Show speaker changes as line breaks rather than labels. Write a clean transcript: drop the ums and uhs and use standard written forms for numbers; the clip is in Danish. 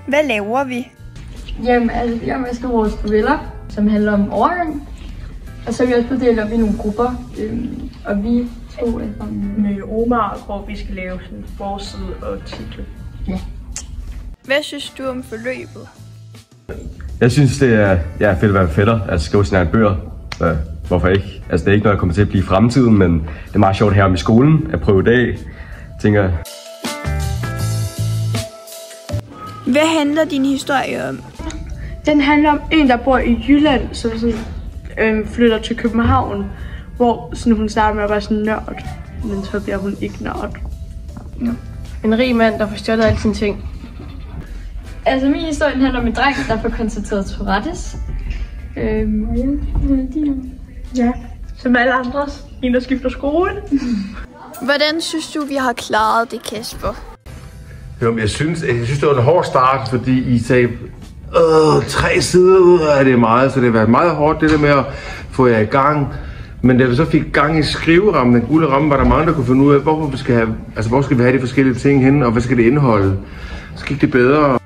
Hvad laver vi?
Jamen, altså, vi har masket vores noveller, som handler om overgang. Og så er vi også blevet delt op i nogle grupper, og vi to er
med Omar, hvor vi skal lave sådan forside og titel.
Ja.
Hvad synes du om forløbet?
Jeg synes, det er fedt at være fætter, altså skrive sine egne bøger. Hvorfor ikke? Altså, det er ikke noget, der kommer til at blive i fremtiden, men det er meget sjovt her om i skolen at prøve i dag, tænker jeg.
Hvad handler din historie om?
Den handler om en, der bor i Jylland, som sådan, flytter til København, hvor sådan, hun starter med at være sådan nørd, men så bliver hun ikke nørd.
Ja. En rig mand, der får stjålet alle sine ting. Altså, min historie handler om en dreng, der får konstateret Tourettes.
Ja, som alle andres. En, der skifter skole.
Hvordan synes du, vi har klaret det, Kasper?
Jo, jeg synes, det var en hård start, fordi I sagde, 3 sider er det meget, så det har været meget hårdt, det der med at få jer i gang. Men da vi så fik gang i skriverammen, den gule ramme, var der mange, der kunne finde ud af, hvor skal vi have de forskellige ting henne, og hvad skal det indeholde. Så gik det bedre.